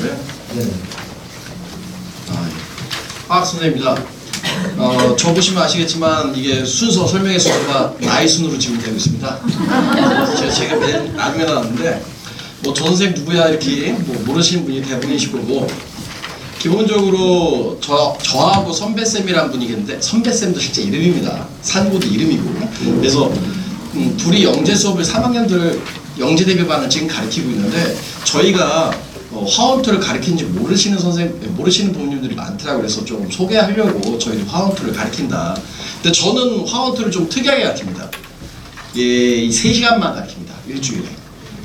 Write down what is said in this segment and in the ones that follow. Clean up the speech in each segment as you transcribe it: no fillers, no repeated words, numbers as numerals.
거예요? 네. 화학 선생님입니다. 저 보시면 아시겠지만 이게 순서, 설명의 순서가 나이 순으로 지금 되고 있습니다. 제가 매일 나중에 나왔는데 뭐 저 선생님 누구야 이렇게 뭐 모르시는 분이 대부분이실 거고, 기본적으로 저하고 선배쌤이란 분이 계는데, 선배쌤도 실제 이름입니다. 산고도 이름이고. 그래서 둘이 영재 수업을 3학년들 영재 대비반을 지금 가르치고 있는데, 저희가 화원투를 가르치는지 모르시는 모르시는 부모님들이 많더라고요. 그래서 좀 소개하려고 저희도 화원투를 가르친다. 근데 저는 화원투를 좀 특이하게 가르칩니다. 이 3시간만 가르칩니다. 일주일에.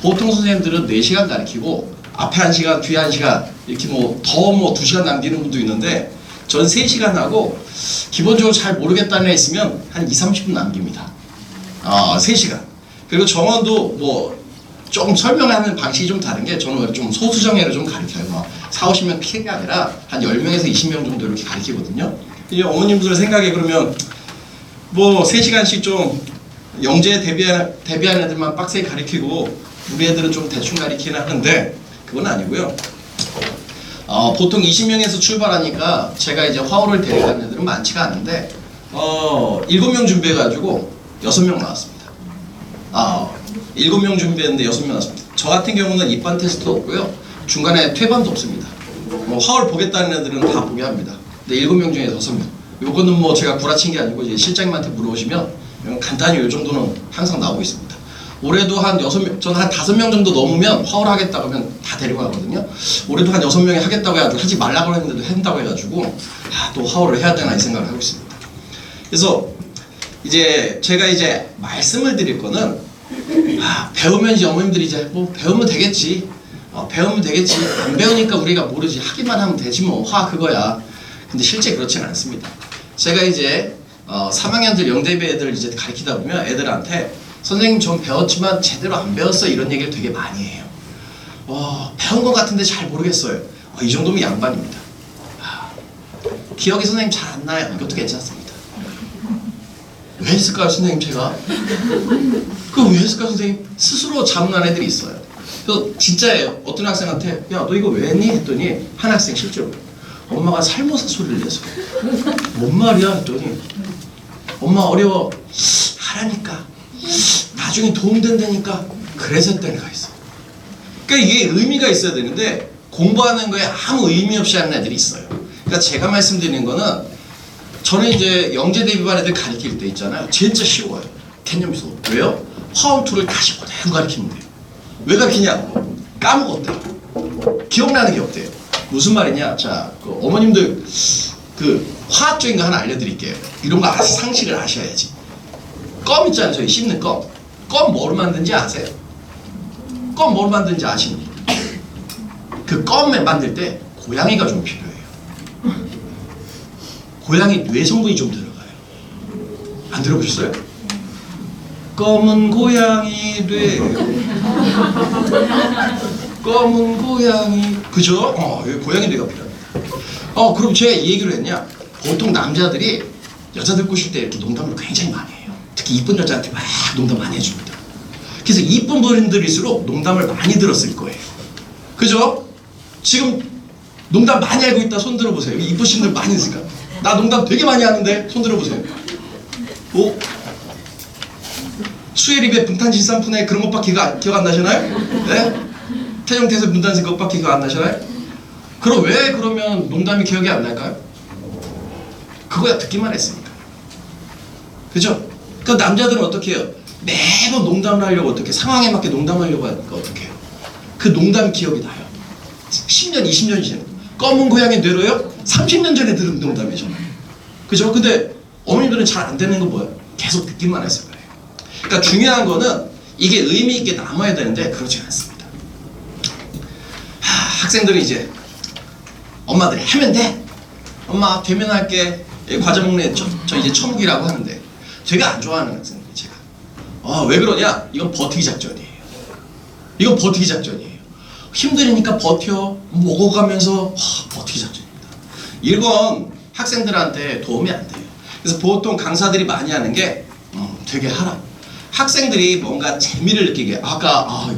보통 선생님들은 4시간 가르치고 앞에 1시간, 뒤에 1시간 이렇게 더 2시간 남기는 분도 있는데, 저는 3시간 하고 기본적으로 잘 모르겠다는 애 있으면 한 20-30분 남깁니다. 3시간. 그리고 정원도 조금 설명하는 방식이 좀 다른 게, 저는 좀 소수정예를 좀 가르쳐요. 4-50명 피해가 아니라 한 10명에서 20명 정도 이렇게 가르치거든요. 이 어머님들 생각에 그러면 3시간씩 좀 영재 데뷔하는 애들만 빡세게 가르치고 우리 애들은 좀 대충 가르치긴 하는데, 그건 아니고요. 보통 20명에서 출발하니까 제가 이제 화호를 데려가는 애들은 많지가 않은데 7명 준비해가지고 6명 나왔습니다. 7명 준비했는데 6명 나왔습니다. 저 같은 경우는 입반 테스트도 없고요, 중간에 퇴반도 없습니다. 화호를 보겠다는 애들은 다 보게 합니다. 근데 7명 중에 6명. 요거는 제가 구라친 게 아니고 이제 실장님한테 물어보시면 간단히 요 정도는 항상 나오고 있습니다. 올해도 한 6명, 저는 한 5명 정도 넘으면 화호를 하겠다고 하면 다 데리고 가거든요. 올해도 한 6명이 하겠다고 해가지고, 하지 말라고 했는데도 한다고 해가지고 또 화호를 해야 되나 이 생각을 하고 있습니다. 그래서 이제 제가 이제 말씀을 드릴 거는, 배우면 이제 어머님들이 이제 배우면 되겠지, 배우면 되겠지, 안 배우니까 우리가 모르지, 하기만 하면 되지 화학 그거야. 근데 실제 그렇지는 않습니다. 제가 이제 3학년들 영대비 애들 이제 가르치다 보면 애들한테, 선생님 전 배웠지만 제대로 안 배웠어, 이런 얘기를 되게 많이 해요. 배운 것 같은데 잘 모르겠어요. 이 정도면 양반입니다. 기억이 선생님 잘 안 나요. 이것도 괜찮습니다. 왜 했을까요 선생님 제가? 그거 왜 했을까요 선생님? 스스로 자문한 애들이 있어요. 그래서 진짜예요. 어떤 학생한테 야 너 이거 왜 했니? 했더니 한 학생 실제로 엄마가 살모사 소리를 내서 뭔 말이야? 했더니 엄마 어려워, 하라니까, 나중에 도움된다니까, 그래서 했다는 애가 있어. 그러니까 이게 의미가 있어야 되는데 공부하는 거에 아무 의미 없이 하는 애들이 있어요. 그러니까 제가 말씀드리는 거는, 저는 이제 영재 대비반 애들 가르칠 때 있잖아요, 진짜 쉬워요. 개념 수업. 왜요? 화원투를 다시 그대로 가르치면 돼요. 왜 가르치냐? 까먹었대. 기억나는 게 없대요. 무슨 말이냐? 자, 어머님들 화학적인 거 하나 알려드릴게요. 이런 거 상식을 아셔야지. 껌 있잖아요, 저희 씹는 껌. 껌 뭐로 만든지 아세요? 껌 뭐로 만든지 아시는 분? 그 껌을 만들 때 고양이가 좀 필요해요. 고양이 뇌 성분이 좀 들어가요. 안 들어보셨어요? 검은 고양이 뇌, 검은 고양이, 그죠? 여기 고양이 뇌가 필요합니다. 그럼 제가 이 얘기를 했냐? 보통 남자들이 여자들 꼬실 때 이렇게 농담을 굉장히 많이 해요. 특히 이쁜 여자한테 막 농담 많이 해줍니다. 그래서 이쁜 분들일수록 농담을 많이 들었을 거예요. 그죠? 지금 농담 많이 알고 있다 손 들어보세요. 이쁘신 분들 많이 있을까? 나 농담 되게 많이 하는데 손 들어보세요. 수혜립의 분탄실산푼에 그런 것밖에 기억 안 나시나요? 네? 태정태세 분탄실 것밖에 기억 안 나시나요? 그럼 왜 그러면 농담이 기억이 안 날까요? 그거야 듣기만 했으니까. 그죠? 그 남자들은 어떻게 해요? 매번 농담을 하려고 어떻게, 상황에 맞게 농담하려고 하니까 어떻게 해요? 그 농담 기억이 나요. 10년, 20년이 지나요. 검은 고양이 뇌로요? 30년 전에 들은 농담이죠. 그죠? 근데 어머니들은 잘 안 되는 거 뭐예요? 계속 듣기만 했을 거예요. 그러니까 중요한 거는 이게 의미 있게 남아야 되는데 그렇지 않습니다. 학생들이 이제 엄마들이 하면 돼. 엄마 되면 할게. 과자 먹는 애 저 이제 처묵이라고 하는데 되게 안 좋아하는 학생들이 제가. 왜 그러냐? 이건 버티기 작전이에요. 이건 버티기 작전이에요. 힘드니까 버텨. 먹어가면서 버티기 작전입니다. 이건 학생들한테 도움이 안 돼요. 그래서 보통 강사들이 많이 하는 게 되게 하라. 학생들이 뭔가 재미를 느끼게, 아까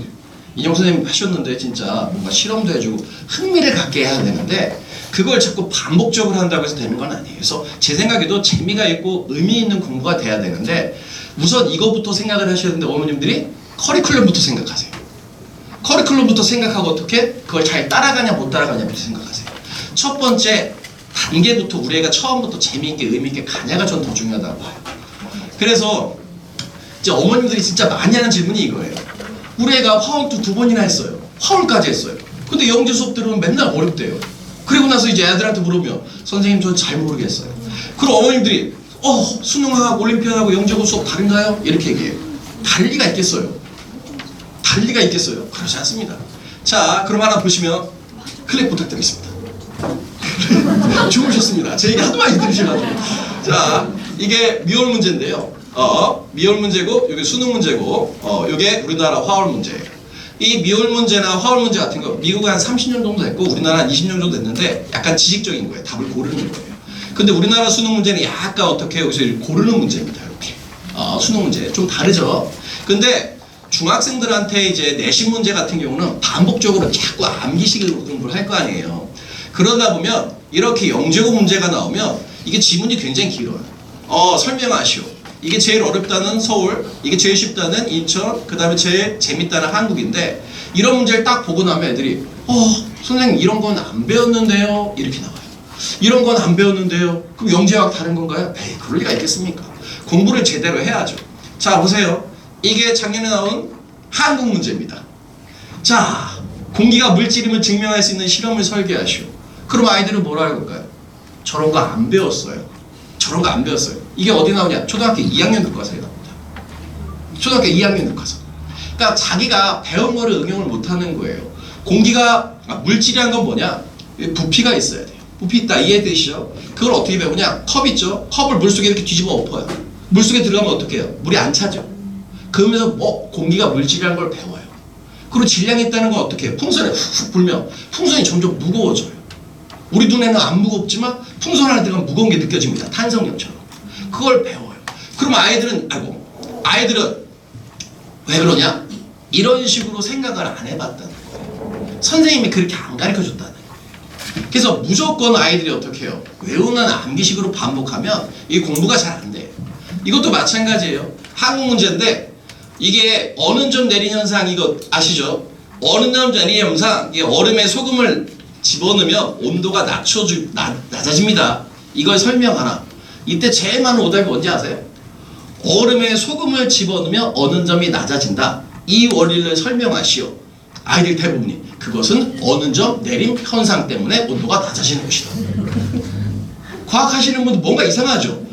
인형 선생님 하셨는데 진짜 뭔가 실험도 해주고 흥미를 갖게 해야 되는데 그걸 자꾸 반복적으로 한다고 해서 되는 건 아니에요. 그래서 제 생각에도 재미가 있고 의미 있는 공부가 돼야 되는데 우선 이거부터 생각을 하셔야 되는데 어머님들이 커리큘럼부터 생각하세요. 커리큘럼부터 생각하고 어떻게 그걸 잘 따라가냐 못 따라가냐부터 생각하세요. 첫 번째 단계부터 우리 애가 처음부터 재미있게 의미있게 가냐가 전 더 중요하다고 봐요. 그래서 이제 어머님들이 진짜 많이 하는 질문이 이거예요. 우리 애가 화원투 2번이나 했어요. 화원까지 했어요. 근데 영재 수업 들으면 맨날 어렵대요. 그리고 나서 이제 애들한테 물으면 선생님 전 잘 모르겠어요. 그럼 어머님들이 수능하고 올림피아하고 영재고 수업 다른가요? 이렇게 얘기해요. 다를 리가 있겠어요? 다를 리가 있겠어요? 그렇지 않습니다. 자, 그럼 하나 보시면 클릭 부탁드리겠습니다. 좋으셨습니다. 제 얘기 하도 많이 들으셔가지고. 자, 이게 미월 문제인데요. 미월 문제고, 이게 수능 문제고, 이게 우리나라 화월 문제예요. 이 미월 문제나 화월 문제 같은 거, 미국은 한 30년 정도 됐고, 우리나라 한 20년 정도 됐는데, 약간 지식적인 거예요. 답을 고르는 거예요. 근데 우리나라 수능 문제는 약간 어떻게 여기서 고르는 문제입니다. 이렇게. 수능 문제. 좀 다르죠? 근데 중학생들한테 이제 내신 문제 같은 경우는 반복적으로 자꾸 암기식으로 공부를 할 거 아니에요. 그러다 보면 이렇게 영재고 문제가 나오면 이게 지문이 굉장히 길어요. 설명하시오. 이게 제일 어렵다는 서울, 이게 제일 쉽다는 인천, 그 다음에 제일 재밌다는 한국인데 이런 문제를 딱 보고 나면 애들이 선생님 이런 건 안 배웠는데요? 이렇게 나와요. 이런 건 안 배웠는데요? 그럼 영재와 다른 건가요? 에이, 그럴 리가 있겠습니까? 공부를 제대로 해야죠. 자, 보세요. 이게 작년에 나온 한국 문제입니다. 자, 공기가 물질임을 증명할 수 있는 실험을 설계하시오. 그럼 아이들은 뭐라 할 걸까요? 저런 거 안 배웠어요. 저런 거 안 배웠어요. 이게 어디 나오냐? 초등학교 2학년 교과서에 나옵니다. 초등학교 2학년 교과서. 그러니까 자기가 배운 거를 응용을 못하는 거예요. 공기가 물질이란 건 뭐냐? 부피가 있어야 돼요. 부피 있다 이해되시죠? 그걸 어떻게 배우냐? 컵 있죠? 컵을 물속에 이렇게 뒤집어 엎어요. 물속에 들어가면 어떻게 해요? 물이 안 차죠. 그러면서 공기가 물질이라는 걸 배워요. 그리고 질량이 있다는 건 어떻게 해요? 풍선에 훅훅 불면 풍선이 점점 무거워져요. 우리 눈에는 안 무겁지만 풍선 안에 들어가면 무거운 게 느껴집니다. 탄성력처럼. 그걸 배워요. 그럼 아이들은 왜 그러냐? 이런 식으로 생각을 안 해봤다는 거예요. 선생님이 그렇게 안 가르쳐줬다는 거예요. 그래서 무조건 아이들이 어떻게 해요? 외우는 암기식으로 반복하면 이 공부가 잘 안 돼요. 이것도 마찬가지예요. 한국 문제인데 이게 어느 점 내린 현상 이거 아시죠? 어느 점 내린 현상, 이게 얼음에 소금을 집어넣으면 온도가 낮아집니다. 이걸 설명하나. 이때 제일 많은 오답이 뭔지 아세요? 얼음에 소금을 집어넣으면 어느 점이 낮아진다. 이 원리를 설명하시오. 아이들 대부분이 그것은 어느 점 내림 현상 때문에 온도가 낮아지는 것이다. 과학하시는 분들 뭔가 이상하죠?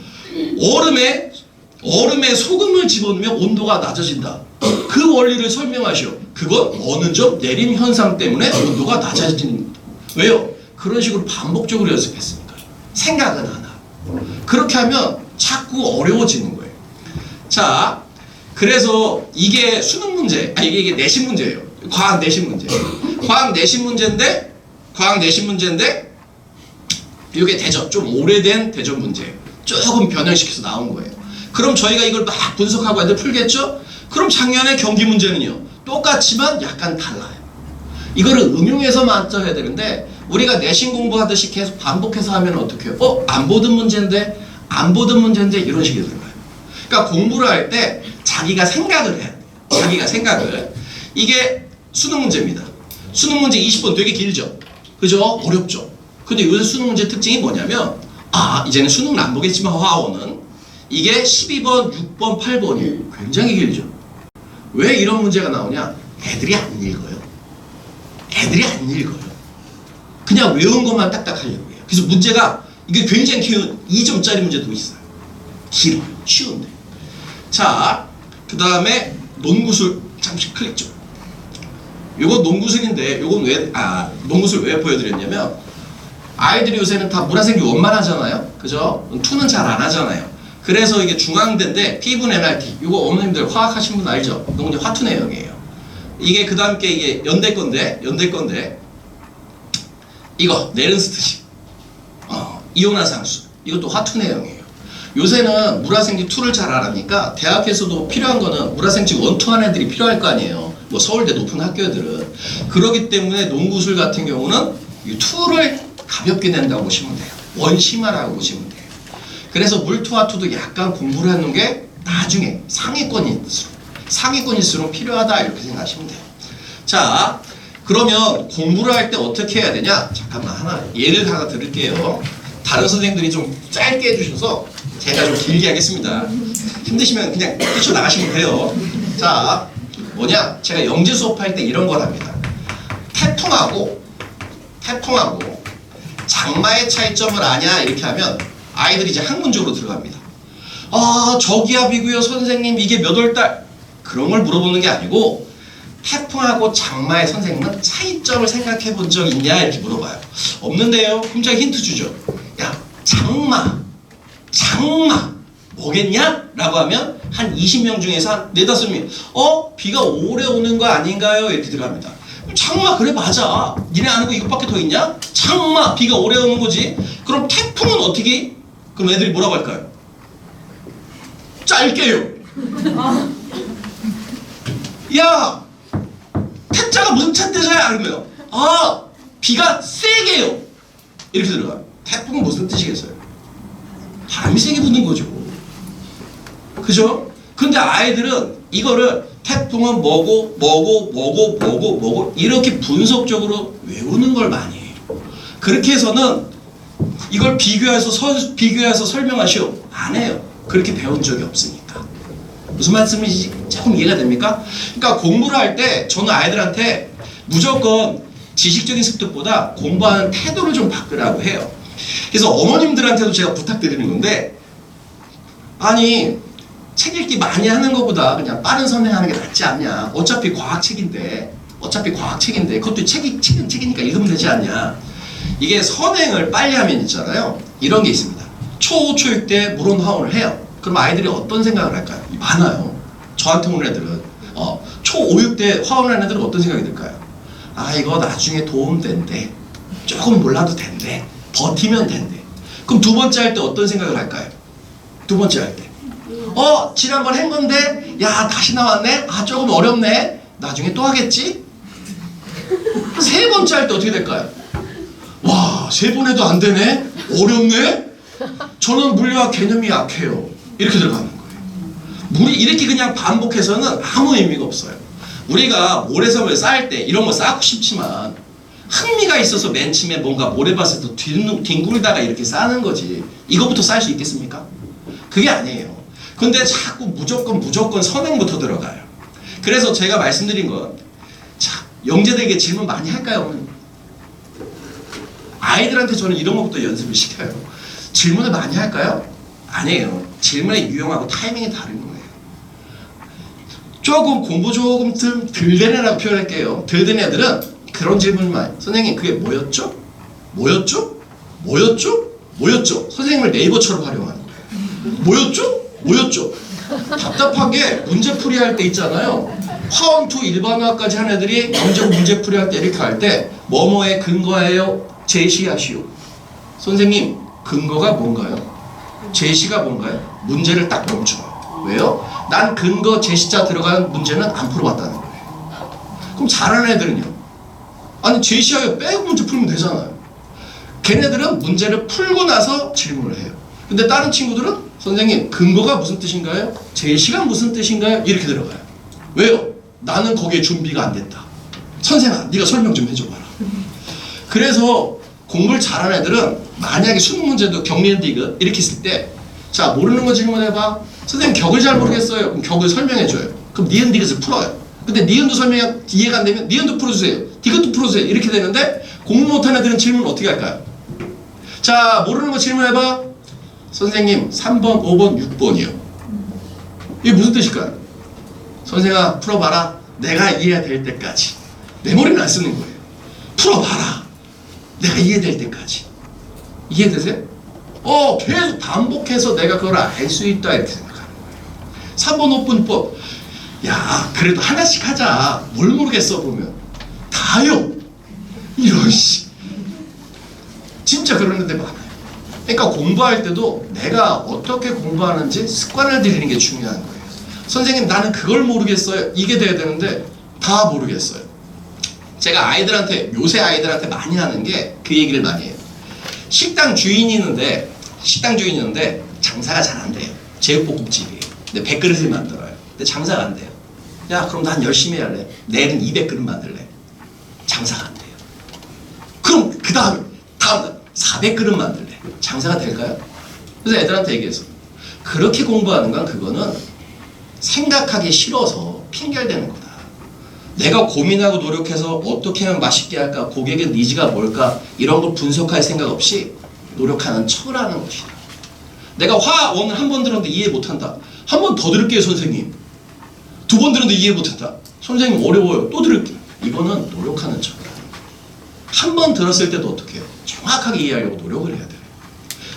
얼음에 소금을 집어넣으면 온도가 낮아진다. 그 원리를 설명하시오. 그건 어느 점 내림 현상 때문에 온도가 낮아진다. 왜요? 그런 식으로 반복적으로 연습했으니까. 생각은 하나. 그렇게 하면 자꾸 어려워지는 거예요. 자, 그래서 이게 수능 문제, 이게 내신 문제예요. 과학 내신 문제. 과학 내신 문제인데 이게 대전, 좀 오래된 대전 문제예요. 조금 변형시켜서 나온 거예요. 그럼 저희가 이걸 막 분석하고 애들 풀겠죠? 그럼 작년에 경기 문제는요. 똑같지만 약간 달라요. 이거를 응용해서 맞춰야 되는데 우리가 내신 공부하듯이 계속 반복해서 하면 어떻게 해요? 안 보던 문제인데 이런 식이 들어가요. 그러니까 공부를 할 때 자기가 생각을 해야 돼요. 자기가 생각을. 이게 수능 문제입니다. 수능 문제 20번 되게 길죠? 그죠? 어렵죠? 근데 요새 수능 문제 특징이 뭐냐면 이제는 수능은 안 보겠지만 화원은 이게 12번, 6번, 8번이 굉장히 길죠? 왜 이런 문제가 나오냐? 애들이 안 읽어요. 그냥 외운 것만 딱딱 하려고 해요. 그래서 문제가 이게 굉장히 긴 2점짜리 문제도 있어요. 길어요. 쉬운데. 자, 그 다음에 논구술 잠시 클릭 좀. 요건 논구술인데 요건 논구술 왜 보여드렸냐면 아이들이 요새는 다 물화생기 원만 하잖아요. 그죠? 투는 잘 안 하잖아요. 그래서 이게 중앙대인데 P분 NRT 요거 어머님들 화학하신 분 알죠? 이건 이제 화투 내용이에요. 이게 그 다음 게 이게 연대 건데 이거 네른스트식 이온화상수 이것도 화투 내용이에요. 요새는 물화생지 2를 잘 안 하니까 대학에서도 필요한 거는 물화생지 1, 2 하는 애들이 필요할 거 아니에요. 뭐 서울대 높은 학교들은. 그렇기 때문에 농구술 같은 경우는 이 투를 가볍게 낸다고 보시면 돼요. 원심화라고 보시면 돼요. 그래서 물투와 투도 약간 공부를 하는 게 나중에 상위권일수록 필요하다 이렇게 생각하시면 돼요. 자, 그러면 공부를 할 때 어떻게 해야 되냐? 잠깐만 하나 예를 하나 드릴게요. 다른 선생님들이 좀 짧게 해주셔서 제가 좀 길게 하겠습니다. 힘드시면 그냥 뛰쳐나가시면 돼요. 자, 뭐냐? 제가 영재 수업할 때 이런 걸 합니다. 태풍하고 장마의 차이점을 아냐? 이렇게 하면 아이들이 이제 학문적으로 들어갑니다. 아, 저기압이고요 선생님 이게 몇 월달? 그런 걸 물어보는 게 아니고 태풍하고 장마의 선생님은 차이점을 생각해 본 적 있냐? 이렇게 물어봐요. 없는데요? 그럼 제가 힌트 주죠. 야, 장마 뭐겠냐? 라고 하면 한 20명 중에서 한 4~5명 비가 오래 오는 거 아닌가요? 이렇게 들어갑니다. 장마 그래 맞아. 니네 아는 거 이것밖에 더 있냐? 장마 비가 오래 오는 거지. 그럼 태풍은 어떻게? 그럼 애들이 뭐라고 할까요? 짧게요. 야, 태자가 무슨 태자야? 하는 거예요. 아, 비가 세게요. 이렇게 들어가요. 태풍은 무슨 뜻이겠어요? 바람이 세게 부는 거죠. 그죠? 근데 아이들은 이거를 태풍은 뭐고 이렇게 분석적으로 외우는 걸 많이 해요. 그렇게 해서는 이걸 비교해서 설명하시오. 안 해요. 그렇게 배운 적이 없으니까. 무슨 말씀인지 조금 이해가 됩니까? 그러니까 공부를 할 때 저는 아이들한테 무조건 지식적인 습득보다 공부하는 태도를 좀 바꾸라고 해요. 그래서 어머님들한테도 제가 부탁드리는 건데, 아니 책 읽기 많이 하는 것보다 그냥 빠른 선행하는 게 낫지 않냐. 어차피 과학책인데 그것도 책이니까 읽으면 되지 않냐. 이게 선행을 빨리 하면 있잖아요. 이런 게 있습니다. 초5, 초6 때 물론 화원을 해요. 그럼 아이들이 어떤 생각을 할까요? 많아요. 저한테 오는 애들은 초5, 6때 화원하는 애들은 어떤 생각이 들까요? 아, 이거 나중에 도움 된대. 조금 몰라도 된대. 버티면 된대. 그럼 두 번째 할 때 어떤 생각을 할까요? 두 번째 할 때 지난번 한 건데 야 다시 나왔네? 아 조금 어렵네? 나중에 또 하겠지? 세 번째 할 때 어떻게 될까요? 와, 세 번 해도 안 되네? 어렵네? 저는 물리학 개념이 약해요. 이렇게 들어가는 거예요. 이렇게 그냥 반복해서는 아무 의미가 없어요. 우리가 모래섬을 쌓을 때 이런 거 쌓고 싶지만 흥미가 있어서 맨 처음에 뭔가 모래밭에서 뒹굴다가 이렇게 쌓는 거지. 이거부터 쌓을 수 있겠습니까? 그게 아니에요. 근데 자꾸 무조건 선행부터 들어가요. 그래서 제가 말씀드린 건, 자, 영재들에게 질문 많이 할까요? 아이들한테 저는 이런 것부터 연습을 시켜요. 질문을 많이 할까요? 아니에요. 질문의 유형하고 타이밍이 다른 거예요. 조금 공부 조금 덜 된 애라고 표현할게요. 덜 된 애들은 그런 질문만, 선생님 그게 뭐였죠? 선생님을 네이버처럼 활용하는 거예요. 뭐였죠? 답답하게 문제풀이 할 때 있잖아요. 화원투 일반화까지 한 애들이 영재고 문제풀이 할 때 이렇게 할 때 뭐뭐에 근거하여 제시하시오. 선생님 근거가 뭔가요? 제시가 뭔가요? 문제를 딱 멈춰요. 왜요? 난 근거 제시자 들어간 문제는 안 풀어봤다는 거예요. 그럼 잘하는 애들은요? 아니 제시하여 빼고 문제 풀면 되잖아요. 걔네들은 문제를 풀고 나서 질문을 해요. 근데 다른 친구들은 선생님 근거가 무슨 뜻인가요? 제시가 무슨 뜻인가요? 이렇게 들어가요. 왜요? 나는 거기에 준비가 안 됐다. 선생아 네가 설명 좀 해줘봐라. 그래서 공부를 잘하는 애들은 만약에 수능 문제도 경리디귿 이렇게 있을 때, 자 모르는 거 질문해봐. 선생님 격을 잘 모르겠어요. 그럼 격을 설명해줘요. 그럼 니은디귿을 풀어요. 근데 니은도 설명이 이해가 안 되면 니은도 풀어주세요. 디귿도 풀어주세요. 이렇게 되는데 공부 못하는 애들은 질문 어떻게 할까요? 자 모르는 거 질문해봐. 선생님 3번, 5번, 6번이요. 이게 무슨 뜻일까요? 선생아 풀어봐라. 내가 이해될 때까지. 내 머리는 안 쓰는 거예요. 풀어봐라. 내가 이해될 때까지. 이해되세요? 계속 반복해서 내가 그걸 알 수 있다 이렇게 생각하는 거예요. 3번, 5번, 6번. 야 그래도 하나씩 하자. 뭘 모르겠어 보면. 다요. 이런 씨. 진짜 그런 애들 많아요. 그러니까 공부할 때도 내가 어떻게 공부하는지 습관을 들이는 게 중요한 거예요. 선생님 나는 그걸 모르겠어요. 이게 돼야 되는데 다 모르겠어요. 제가 아이들한테, 요새 아이들한테 많이 하는 게 그 얘기를 많이 해요. 식당 주인이 있는데 장사가 잘 안 돼요. 제육볶음집이에요. 근데 100그릇을 만들어요. 근데 장사가 안 돼요. 야, 그럼 난 열심히 할래. 내일은 200그릇 만들래. 장사가 안 돼요. 그럼 그 다음 400그릇 만들래. 장사가 될까요? 그래서 애들한테 얘기해서 그렇게 공부하는 건 그거는 생각하기 싫어서 핑계대는 거다. 내가 고민하고 노력해서 어떻게 하면 맛있게 할까, 고객의 니즈가 뭘까, 이런 걸 분석할 생각 없이 노력하는 척을 것이다. 내가 화원을 한 번 들었는데 이해 못한다. 한 번 더 들을게요, 선생님. 2번 들었는데 이해 못했다. 선생님 어려워요. 또 들을게요. 이거는 노력하는 척을 하는 거예요. 한 번 들었을 때도 어떻게 해요? 정확하게 이해하려고 노력을 해야 돼요.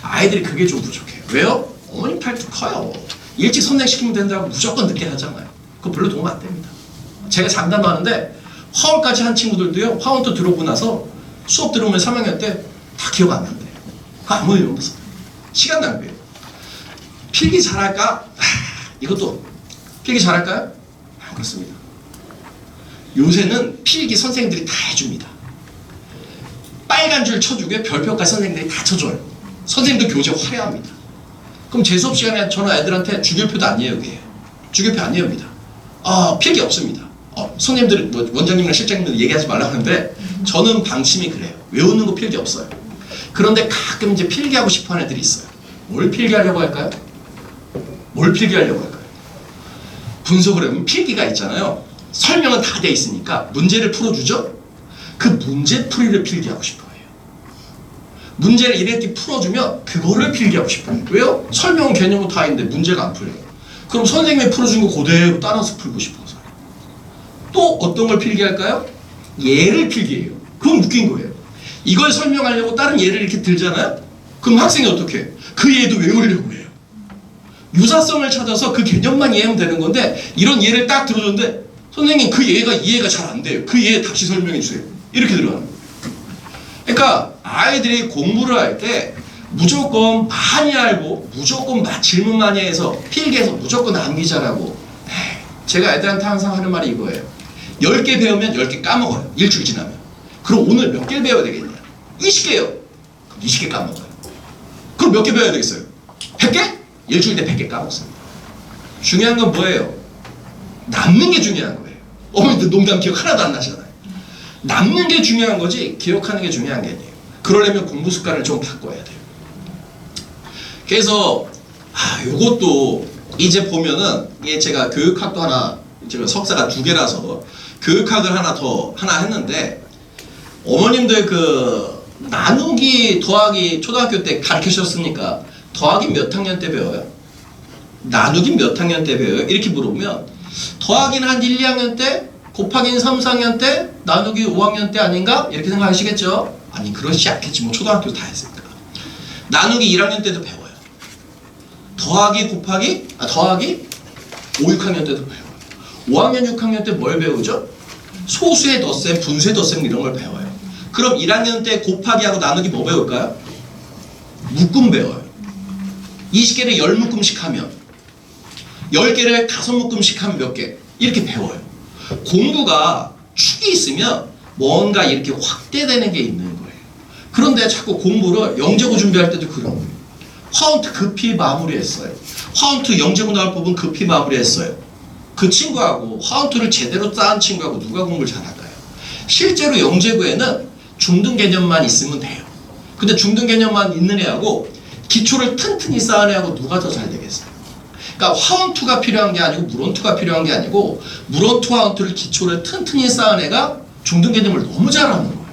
아이들이 그게 좀 부족해요. 왜요? 어머님 팔뚝 커요. 일찍 선생시키면 된다고 무조건 늦게 하잖아요. 그거 별로 도움 안 됩니다. 제가 장담하는데 화원까지 한 친구들도요, 화원도 들어오고 나서 수업 들어오면 3학년 때 다 기억 안 난대요. 아무 일 없어요. 시간 낭비예요. 필기 잘할까? 이것도 필기 잘할까요? 안 그렇습니다. 요새는 필기 선생님들이 다 해줍니다. 빨간 줄 쳐주고요, 별표까지 선생님들이 다 쳐줘요. 선생님도 교재 화려합니다. 그럼 제 수업 시간에 저는 애들한테 주교표도 안 외우게 해요. 주교표 안 외웁니다. 필기 없습니다. 선생님들, 원장님이나 실장님들 얘기하지 말라고 하는데 저는 방침이 그래요. 외우는 거 필기 없어요. 그런데 가끔 이제 필기하고 싶어 하는 애들이 있어요. 뭘 필기하려고 할까요? 뭘 필기하려고 할까요? 분석을 해보면 필기가 있잖아요. 설명은 다 돼 있으니까 문제를 풀어주죠? 그 문제풀이를 필기하고 싶어 해요. 문제를 이렇게 풀어주면 그거를 필기하고 싶어요. 왜요? 설명은 개념은 다 있는데 문제가 안 풀려요. 그럼 선생님이 풀어준 거 그대로 따라서 풀고 싶어서. 또 어떤 걸 필기할까요? 예를 필기해요. 그건 웃긴 거예요. 이걸 설명하려고 다른 예를 이렇게 들잖아요? 그럼 학생이 어떻게 해요? 그 예도 외우려고 해요. 유사성을 찾아서 그 개념만 이해하면 되는 건데 이런 예를 딱 들어줬는데 선생님 그 예가 이해가 잘 안 돼요. 그 예 다시 설명해 주세요. 이렇게 들어가는 거예요. 그러니까 아이들이 공부를 할 때 무조건 많이 알고 무조건 질문 많이 해서 필기해서 무조건 암기 잘하고, 제가 애들한테 항상 하는 말이 이거예요. 10개 배우면 10개 까먹어요. 일주일 지나면. 그럼 오늘 몇 개를 배워야 되겠냐? 20개요. 그럼 20개 까먹어요. 그럼 몇 개 배워야 되겠어요? 100개? 일주일 때 100개 까먹습니다. 중요한 건 뭐예요? 남는 게 중요한 거예요. 어머니들 농담 기억 하나도 안 나시잖아요. 남는 게 중요한 거지 기억하는 게 중요한 게 아니에요. 그러려면 공부 습관을 좀 바꿔야 돼요. 그래서 요것도 이제 보면은 이게 제가 교육학도 하나, 제가 석사가 2개라서 교육학을 하나 했는데 어머님들 그 나누기 더하기 초등학교 때 가르치셨으니까 더하기 몇 학년 때 배워요? 나누기 몇 학년 때 배워요? 이렇게 물어보면 더하기는 한 1, 2학년 때, 곱하기는 3, 4학년 때, 나누기 5학년 때 아닌가? 이렇게 생각하시겠죠? 아니 그렇지 않겠지. 뭐 초등학교 다 했으니까. 나누기 1학년 때도 배워요. 더하기 곱하기 더하기 5, 6학년 때도 배워요. 5학년 6학년 때 뭘 배우죠? 소수의 덧셈, 분수의 덧셈 이런 걸 배워요. 그럼 1학년 때 곱하기하고 나누기 뭐 배울까요? 묶음 배워요. 20개를 10묶음씩 하면 10개를 5묶음씩 하면 몇 개? 이렇게 배워요. 공부가 축이 있으면 뭔가 이렇게 확대되는 게 있는 거예요. 그런데 자꾸 공부를 영재고 준비할 때도 그런 거예요. 화원트 급히 마무리했어요. 화원트 영재고 나올 부분 급히 마무리했어요. 그 친구하고 화원트를 제대로 쌓은 친구하고 누가 공부를 잘할까요? 실제로 영재고에는 중등 개념만 있으면 돼요. 근데 중등 개념만 있는 애하고 기초를 튼튼히 쌓은 애하고 누가 더 잘 되겠어요? 그러니까 화원투가 필요한 게 아니고 물원투가 필요한 게 아니고 물원투 화원투를 기초를 튼튼히 쌓은 애가 중등 개념을 너무 잘하는 거예요.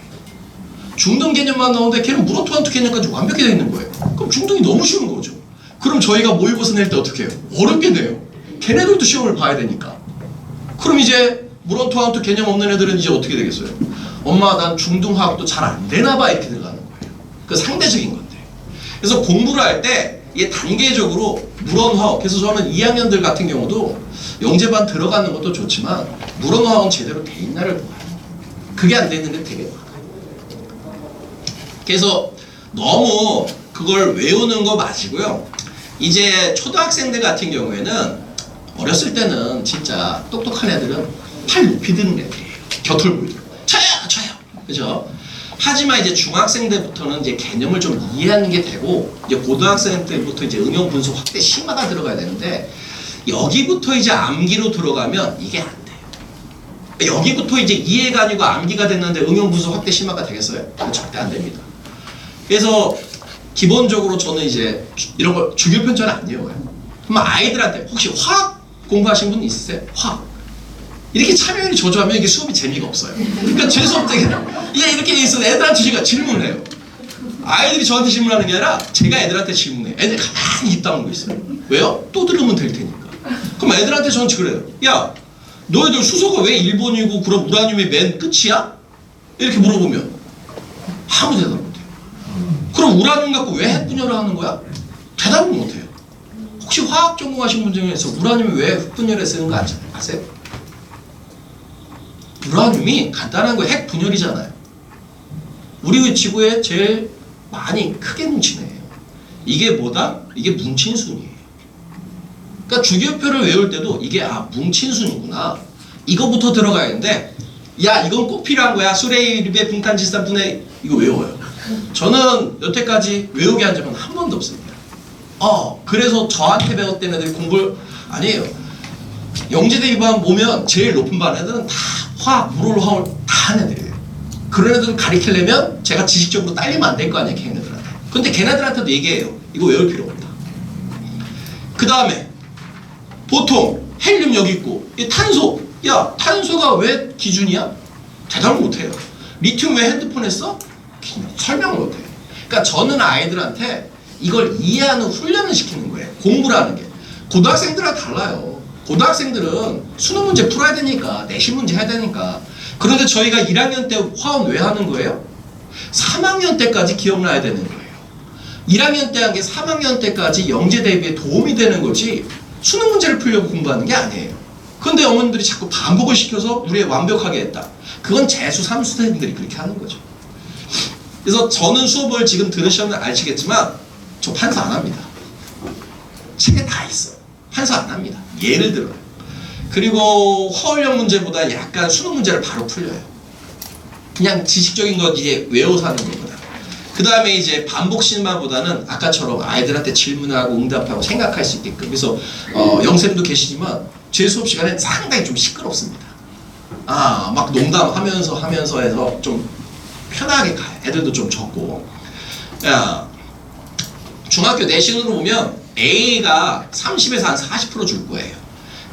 중등 개념만 나오는데 걔는 물원투 화원투 개념까지 완벽히 되어 있는 거예요. 그럼 중등이 너무 쉬운 거죠. 그럼 저희가 모의고사 낼 때 어떻게 해요? 어렵게 돼요. 걔네들도 시험을 봐야 되니까. 그럼 이제 물원투 화원투 개념 없는 애들은 이제 어떻게 되겠어요? 엄마 난 중등 화학도 잘 안 되나 봐 이렇게 들어가는 거예요. 그 상대적인 건데. 그래서 공부를 할 때 이게 단계적으로 물원화학, 그래서 저는 2학년들 같은 경우도 영재반 들어가는 것도 좋지만 물원화학은 제대로 돼 있나를 봐요. 그게 안 돼 있는 게 되게 많아요. 그래서 너무 그걸 외우는 거 마시고요. 이제 초등학생들 같은 경우에는 어렸을 때는 진짜 똑똑한 애들은 팔 높이 드는 애들이에요. 곁을 보이죠. 쳐요. 그죠? 하지만 이제 중학생 때부터는 이제 개념을 좀 이해하는 게 되고, 이제 고등학생 때부터 이제 응용 분석 확대 심화가 들어가야 되는데, 여기부터 이제 암기로 들어가면 이게 안 돼요. 여기부터 이제 이해가 아니고 암기가 됐는데 응용 분석 확대 심화가 되겠어요? 절대 안 됩니다. 그래서 기본적으로 저는 이제 이런 걸 주교 편차는 안 외워요. 그럼 아이들한테 혹시 화학 공부하신 분 있으세요? 화학. 이렇게 참여율이 저조하면 이게 수업이 재미가 없어요. 그러니까 제 수업 때 이렇게 있어 애들한테 제가 질문을 해요. 아이들이 저한테 질문하는 게 아니라 제가 애들한테 질문해요. 애들 가만히 입 다물고 있어요. 왜요? 또 들으면 될 테니까. 그럼 애들한테 저는 그래요. 야, 너희들 수소가 왜 1번이고 그럼 우라늄이 맨 끝이야? 이렇게 물어보면 아무 대답 못해요. 그럼 우라늄 갖고 왜 핵분열을 하는 거야? 대답을 못해요. 혹시 화학 전공하신 분 중에서 우라늄이 왜 핵분열에 쓰는 거 아세요? 우라늄이 간단한 거 핵분열이잖아요. 우리 지구에 제일 많이 크게 뭉친 애예요. 이게 뭐다? 이게 뭉친 순이에요. 그러니까 주기율표를 외울 때도 이게 뭉친 순이구나. 이거부터 들어가야되는데, 야 이건 꼭 필요한 거야. 수레 1배 붕탄 질산 분해 이거 외워요. 저는 여태까지 외우게 한 적은 한 번도 없습니다. 그래서 저한테 배웠던 애들이 공부를 아니에요. 영재대 위반 보면 제일 높은 반 애들은 다 화학, 물올, 화울 다 하는 애들이에요. 그런 애들을 가리키려면 제가 지식적으로 딸리면 안 될 거 아니에요, 걔네들한테. 근데 걔네들한테도 얘기해요. 이거 외울 필요 없다. 그 다음에 보통 헬륨 여기 있고 이 탄소, 야 탄소가 왜 기준이야? 대답을 못해요. 리튬 왜 핸드폰에 써? 설명을 못해요. 그러니까 저는 아이들한테 이걸 이해하는 훈련을 시키는 거예요. 공부를 하는 게. 고등학생들랑 달라요. 고등학생들은 수능 문제 풀어야 되니까, 내신 문제 해야 되니까. 그런데 저희가 1학년 때 화원 왜 하는 거예요? 3학년 때까지 기억나야 되는 거예요. 1학년 때 한 게 3학년 때까지 영재 대비에 도움이 되는 거지 수능 문제를 풀려고 공부하는 게 아니에요. 그런데 어머님들이 자꾸 반복을 시켜서 우리 완벽하게 했다. 그건 재수, 삼수 선생님들이 그렇게 하는 거죠. 그래서 저는 수업을 지금 들으시면 아시겠지만 저 판사 안 합니다. 책에 다 있어요. 판사 안 합니다. 예를 들어요. 그리고 화원형 문제보다 약간 수능 문제를 바로 풀려요. 그냥 지식적인 거 이제 외워서 하는 것보다. 그 다음에 이제 반복 심화보다는 아까처럼 아이들한테 질문하고 응답하고 생각할 수 있게끔. 그래서 영쌤도 계시지만 제 수업 시간에 상당히 좀 시끄럽습니다. 막 농담하면서 해서 좀 편하게 가요. 애들도 좀 적고. 야, 중학교 내신으로 보면 A가 30에서 한 40% 줄 거예요.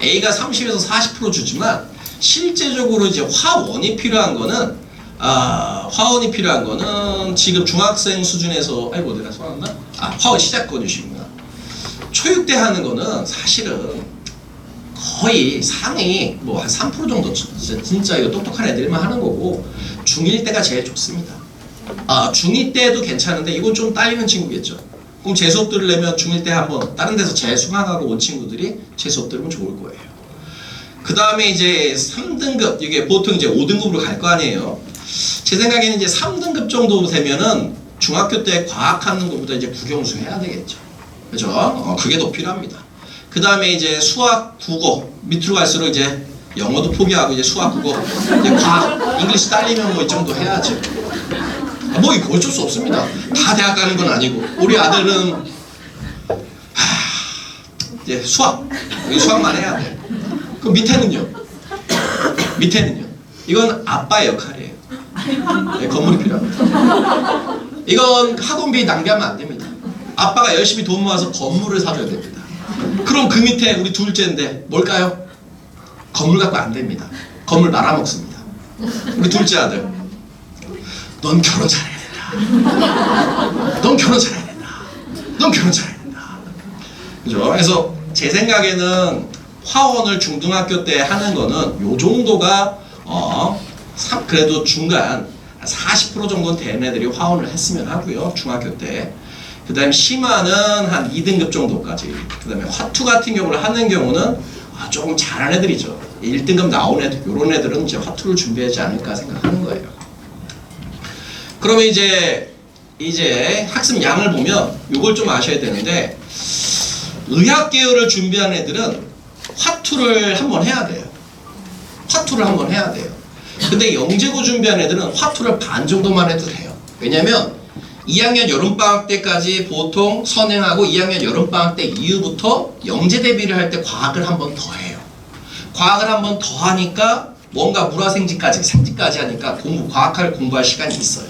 A가 30에서 40% 주지만 실제적으로 이제 화원이 필요한 거는 지금 중학생 수준에서 어디 가서 나왔나? 화원 시작권이시구나. 초육대 하는 거는 사실은 거의 상위 뭐 한 3% 정도 진짜 이거 똑똑한 애들만 하는 거고, 중1 때가 제일 좋습니다. 중2 때도 괜찮은데 이건 좀 딸리는 친구겠죠. 그럼 제 수업 들으려면 중1 때 한번 다른 데서 재수강하고 온 친구들이 제 수업 들으면 좋을 거예요. 그 다음에 이제 3등급, 이게 보통 이제 5등급으로 갈 거 아니에요. 제 생각에는 이제 3등급 정도 되면은 중학교 때 과학하는 것보다 이제 국영수 해야 되겠죠. 그죠? 그게 더 필요합니다. 그 다음에 이제 수학, 국어 밑으로 갈수록 이제 영어도 포기하고 이제 수학, 국어, 이제 과학, 잉글리시 딸리면 뭐 이 정도 해야죠. 뭐 이거 어쩔 수 없습니다. 다 대학 가는 건 아니고 우리 아들은 이제 수학만 해야 돼. 그럼 밑에는요? 이건 아빠의 역할이에요. 네, 건물이 필요합니다. 이건 학원비 낭비하면 안 됩니다. 아빠가 열심히 돈 모아서 건물을 사줘야 됩니다. 그럼 그 밑에 우리 둘째인데 뭘까요? 건물 갖고 안 됩니다. 건물 말아먹습니다. 우리 둘째 아들, 넌 결혼 잘해야 된다. 넌 결혼 잘해야 된다. 그죠? 그래서 제 생각에는 화원을 중등학교 때 하는 거는 요 정도가 그래도 중간 40% 정도는 된 애들이 화원을 했으면 하고요. 중학교 때. 그 다음에 심화는 한 2등급 정도까지. 그 다음에 화투 같은 경우를 하는 경우는 조금 잘하는 애들이죠. 1등급 나온 애들, 요런 애들은 이제 화투를 준비하지 않을까 생각하는 거예요. 그러면 이제 학습 양을 보면 요걸 좀 아셔야 되는데, 의학 계열을 준비하는 애들은 화투를 한번 해야 돼요. 화투를 한번 해야 돼요. 근데 영재고 준비한 애들은 화투를 반 정도만 해도 돼요. 왜냐면 2학년 여름방학 때까지 보통 선행하고 2학년 여름방학 때 이후부터 영재 대비를 할 때 과학을 한 번 더 해요. 과학을 한 번 더 하니까 뭔가 물화생지까지 생지까지 하니까 과학을 공부할 시간이 있어요.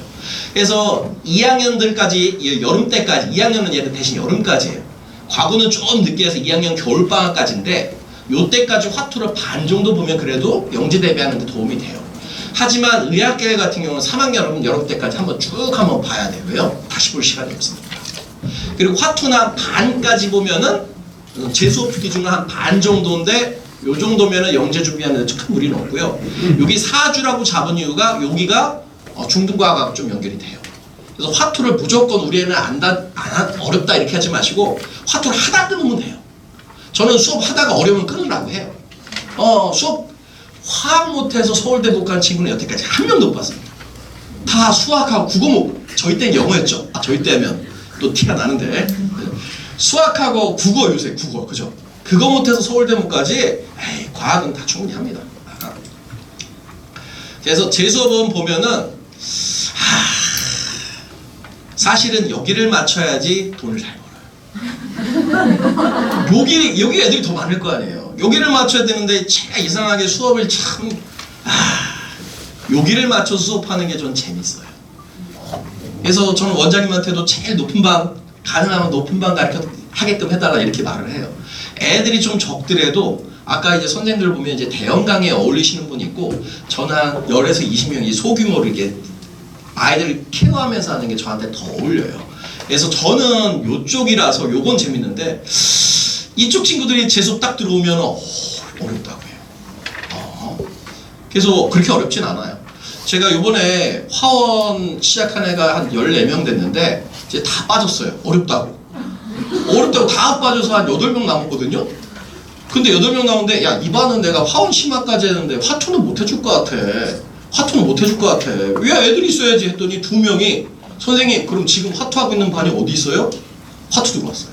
그래서 2학년들까지 여름 때까지 2학년은 얘는 대신 여름까지예요. 과거는 좀 늦게 해서 2학년 겨울방학까지인데 요때까지 화투를 반 정도 보면 그래도 영재 대비하는 데 도움이 돼요. 하지만 의학계 같은 경우는 3학년 여름 때까지 한번 쭉 한번 봐야 돼요. 왜요? 다시 볼 시간이 없으니까. 그리고 화투나 반까지 보면은 재수업 기준은 한 반 정도인데 요 정도면은 영재 준비하는 데 큰 무리는 없고요. 여기 4주라고 잡은 이유가 여기가 중등과학하고 좀 연결이 돼요. 그래서 화투를 무조건 우리 애는 어렵다 이렇게 하지 마시고 화투를 하다 끊으면 돼요. 저는 수업 하다가 어려우면 끊으라고 해요. 수업 화학 못해서 서울대 못 간 친구는 여태까지 한 명도 못 봤습니다. 다 수학하고 국어 저희 때는 영어였죠. 저희 때면 또 티가 나는데 수학하고 국어 요새 국어 그죠? 그거 못해서 서울대 못 가지 에이, 과학은 다 충분히 합니다. 그래서 제 수업은 보면은 사실은 여기를 맞춰야지 돈을 잘 벌어요. 여기 애들이 더 많을 거 아니에요. 여기를 맞춰야 되는데 제가 이상하게 수업을 참 여기를 맞춰서 수업하는 게 전 재밌어요. 그래서 저는 원장님한테도 제일 높은 방 가능하면 높은 방 하게끔 해달라 이렇게 말을 해요. 애들이 좀 적더라도 아까 이제 선생님들 보면 이제 대형 강의에 어울리시는 분이 있고 저는 한 10에서 20명이 소규모로 이렇게 아이들을 케어하면서 하는 게 저한테 더 어울려요. 그래서 저는 요쪽이라서 요건 재밌는데 이쪽 친구들이 제 수업 딱 들어오면 어렵다고 해요. 그래서 그렇게 어렵진 않아요. 제가 요번에 화원 시작한 애가 한 14명 됐는데 이제 다 빠졌어요. 어렵다고 다 빠져서 한 8명 남았거든요. 근데 8명 남았는데 야 이반은 내가 화원 심화까지 했는데 화투는 못 해줄 것 같아. 왜 애들이 있어야지 했더니 2명이 선생님 그럼 지금 화투하고 있는 반이 어디 있어요? 화투 들고 왔어요.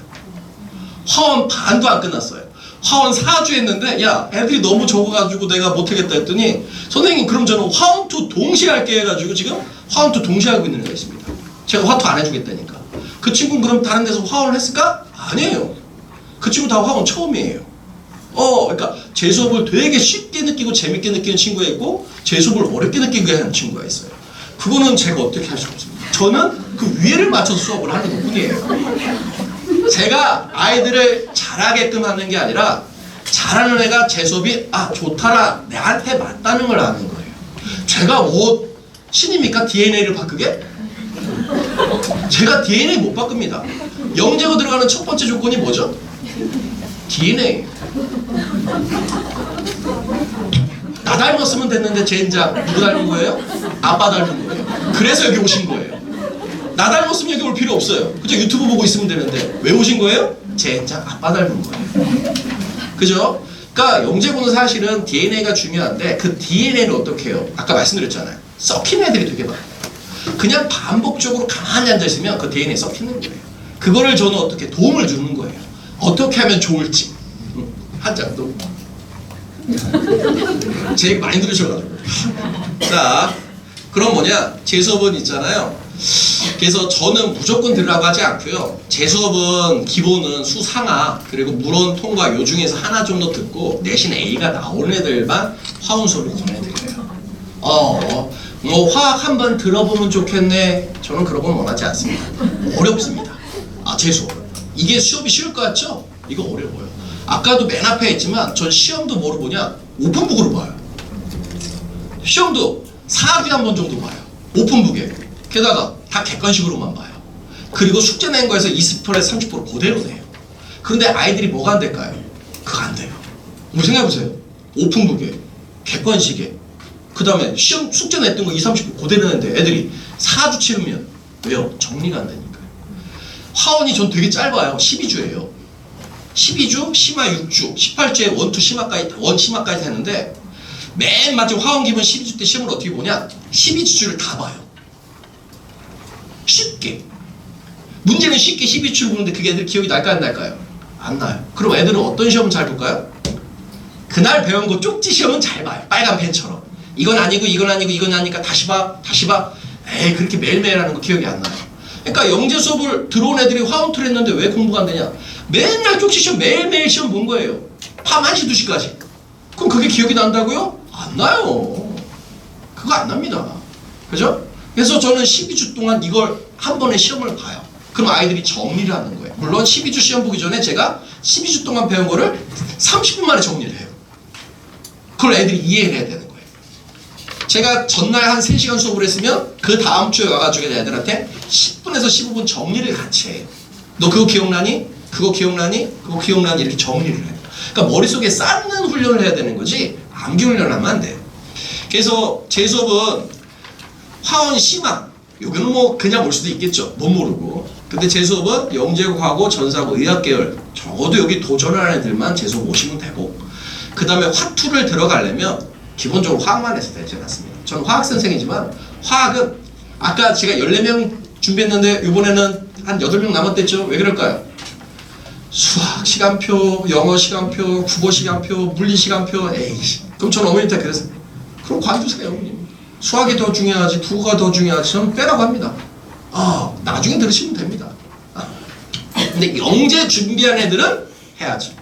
화원 반도 안 끝났어요. 화원 4주 했는데 야 애들이 너무 적어가지고 내가 못하겠다 했더니 선생님 그럼 저는 화원투 동시에 할게 해가지고 지금 화원투 동시에 하고 있는 애가 있습니다. 제가 화투 안 해주겠다니까. 그 친구는 그럼 다른 데서 화원을 했을까? 아니에요. 그 친구 다 화원 처음이에요. 그러니까 제 수업을 되게 쉽게 느끼고 재밌게 느끼는 친구가 있고 제 수업을 어렵게 느끼게 하는 친구가 있어요. 그거는 제가 어떻게 할 수가 없습니다. 저는 그 위에를 맞춰서 수업을 하는 것뿐이에요. 제가 아이들을 잘하게끔 하는 게 아니라 잘하는 애가 제 수업이 좋다라 내한테 맞다는 걸 아는 거예요. 제가 신입니까? DNA를 바꾸게? 제가 DNA 못 바꿉니다. 영재고 들어가는 첫 번째 조건이 뭐죠? DNA. 나 닮았으면 됐는데 젠장 누구 닮은 거예요? 아빠 닮은 거예요. 그래서 여기 오신 거예요. 나 닮았으면 여기 올 필요 없어요. 그죠? 유튜브 보고 있으면 되는데 왜 오신 거예요? 젠장 아빠 닮은 거예요. 그죠? 그러니까 영재고는 사실은 DNA가 중요한데 그 DNA를 어떻게 해요? 아까 말씀드렸잖아요. 썩히는 애들이 되게 많아요. 그냥 반복적으로 가만히 앉아있으면 그 DNA 썩히는 거예요. 그거를 저는 어떻게 도움을 주는 거예요. 어떻게 하면 좋을지. 한 장도 제 얘기 많이 들으셔가지고. 자, 그럼 제 수업은 있잖아요. 그래서 저는 무조건 들으라고 하지 않고요. 제 수업은 기본은 수상하 그리고 물원 통과 요 중에서 하나 정도 듣고 내신 A가 나오는 애들만 화원 수업을 권해드려요. 화학 한번 들어보면 좋겠네. 저는 그런 건 원하지 않습니다. 어렵습니다. 제 수업. 이게 수업이 쉬울 것 같죠? 이거 어려워요. 아까도 맨 앞에 있지만 전 시험도 뭐로 보냐? 오픈북으로 봐요. 시험도 4주에 한 번 정도 봐요. 오픈북에. 게다가 다 객관식으로만 봐요. 그리고 숙제 낸 거에서 20%에서 30% 그대로 내요. 그런데 아이들이 뭐가 안 될까요? 그거 안 돼요. 뭐 생각해보세요. 오픈북에, 객관식에, 그 다음에 시험 숙제 냈던 거 20, 30% 그대로 내는데 애들이 4주 치르면 왜요? 정리가 안 되니까요. 화원이 전 되게 짧아요. 12주예요. 12주, 심화 6주, 18주에 원 심화까지 했는데 맨 마지막 화원 기본 12주 때 시험을 어떻게 보냐? 12주를 다 봐요. 쉽게. 문제는 쉽게 12주를 보는데 그게 애들 기억이 날까요 안 날까요? 안 나요. 그럼 애들은 어떤 시험을 잘 볼까요? 그날 배운 거 쪽지 시험은 잘 봐요. 빨간 펜처럼. 이건 아니고 이건 아니고 이건 아니니까 다시 봐 다시 봐. 에이 그렇게 매일매일 하는 거 기억이 안 나요. 그러니까 영재 수업을 들어온 애들이 화원투를 했는데 왜 공부가 안 되냐. 맨날 쪽지 시험 매일매일 시험 본 거예요. 밤 1시 2시까지. 그럼 그게 기억이 난다고요? 안 나요. 그거 안 납니다. 그죠? 그래서 저는 12주 동안 이걸 한 번에 시험을 봐요. 그럼 아이들이 정리를 하는 거예요. 물론 12주 시험 보기 전에 제가 12주 동안 배운 거를 30분 만에 정리를 해요. 그걸 애들이 이해를 해야 되는 거예요. 제가 전날 한 3시간 수업을 했으면 그 다음 주에 와가지고 애들한테 10분에서 15분 정리를 같이 해요. 너 그거 기억나니? 그거 기억나니? 그거 기억나니? 이렇게 정리를 해요. 그러니까 머릿속에 쌓는 훈련을 해야 되는 거지 암기 훈련하면 안 돼요. 그래서 제 수업은 화원 심화 여기는 뭐 그냥 올 수도 있겠죠. 못 모르고. 근데 제 수업은 영재과고 전사고 의학계열 적어도 여기 도전하는 애들만 제 수업 오시면 되고 그 다음에 화투를 들어가려면 기본적으로 화학만 해서 되지 않습니다. 저는 화학 선생이지만 화학은 아까 제가 14명 준비했는데 이번에는 한 8명 남았댔죠. 왜 그럴까요? 수학 시간표, 영어 시간표, 국어 시간표, 물리 시간표 에이씨. 그럼 저는 어머니한테 그래서 그럼 관두세요 어머님. 수학이 더 중요하지 국어가 더 중요하지 저는 빼라고 합니다. 나중에 들으시면 됩니다. 근데 영재 준비한 애들은 해야죠.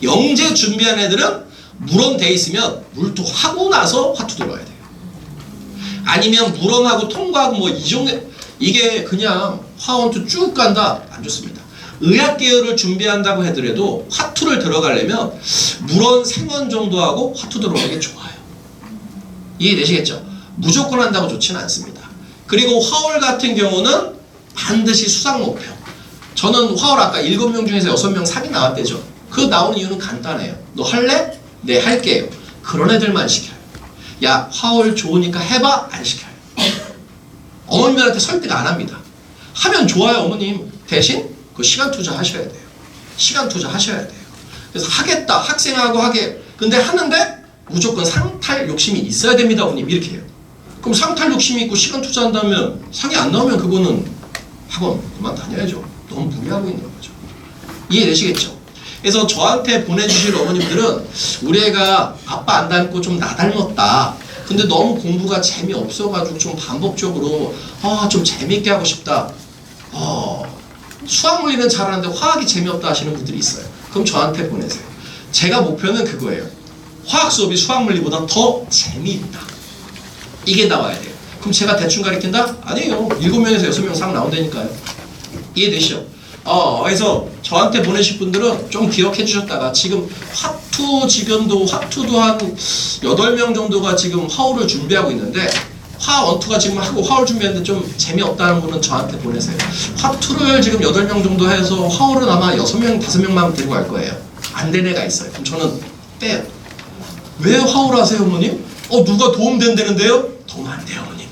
영재 준비한 애들은 물원 돼 있으면 물투 하고 나서 화투 들어가야 돼요. 아니면 물원하고 통과하고 뭐 이 정도 이게 그냥 화원투 쭉 간다 안 좋습니다. 의학 계열을 준비한다고 하더라도 화투를 들어가려면 물원 생원 정도 하고 화투 들어가는 게 좋아요. 이해되시겠죠? 무조건 한다고 좋지는 않습니다. 그리고 화월 같은 경우는 반드시 수상 목표. 저는 화월 아까 7명 중에서 6명 상이 나왔대죠. 그 나오는 이유는 간단해요. 너 할래? 네 할게요. 그런 애들만 시켜요. 야 화월 좋으니까 해봐? 안 시켜요. 어머님들한테 설득 안 합니다. 하면 좋아요 어머님. 대신 그 시간 투자하셔야 돼요. 시간 투자하셔야 돼요. 그래서 하겠다 학생하고 하게. 근데 하는데 무조건 상탈 욕심이 있어야 됩니다 어머님 이렇게 해요. 그럼 상탈 욕심이 있고 시간 투자한다면 상이 안 나오면 그거는 학원 그만 다녀야죠. 너무 무리하고 있는 거죠. 이해되시겠죠? 그래서 저한테 보내주실 어머님들은 우리 애가 아빠 안 닮고 좀 나 닮았다. 근데 너무 공부가 재미없어가지고 좀 반복적으로 좀 재밌게 하고 싶다. 수학 물리는 잘하는데 화학이 재미없다 하시는 분들이 있어요. 그럼 저한테 보내세요. 제가 목표는 그거예요. 화학 수업이 수학 물리보다 더 재미있다. 이게 나와야 돼요. 그럼 제가 대충 가르친다? 아니에요. 7명에서 6명 상 나온다니까요. 이해되시죠? 그래서 저한테 보내실 분들은 좀 기억해 주셨다가 지금 화투도 한 8명 정도가 지금 화호를 준비하고 있는데 화원투가 지금 하고 화호를 준비했는데 좀 재미없다는 분은 저한테 보내세요. 화투를 지금 8명 정도 해서 화호를 아마 6명, 5명만 데리고 갈 거예요. 안 된 애가 있어요. 그럼 저는 빼요. 왜 화호를 하세요 어머님? 누가 도움된다는데요? 도움 안 돼요 어머님.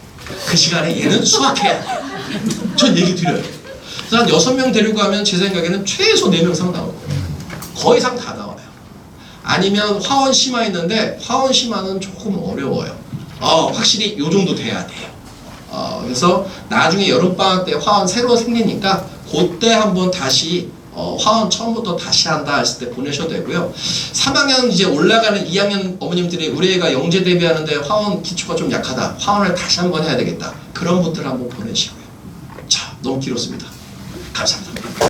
그 시간에 얘는 수학해야 돼요. 전 얘기 드려요. 그래서 한 6명 데리고 가면 제 생각에는 최소 4명 상 나올 거예요. 거의 상 다 나와요. 아니면 화원 심화 있는데 화원 심화는 조금 어려워요. 확실히 요 정도 돼야 돼요. 그래서 나중에 여름방학 때 화원 새로 생기니까 그때 한번 다시 화원 처음부터 다시 한다 했을 때 보내셔도 되고요. 3학년 이제 올라가는 2학년 어머님들이 우리 애가 영재 대비하는데 화원 기초가 좀 약하다. 화원을 다시 한번 해야 되겠다. 그런 분들 한번 보내시고요. 자, 너무 길었습니다. 감사합니다.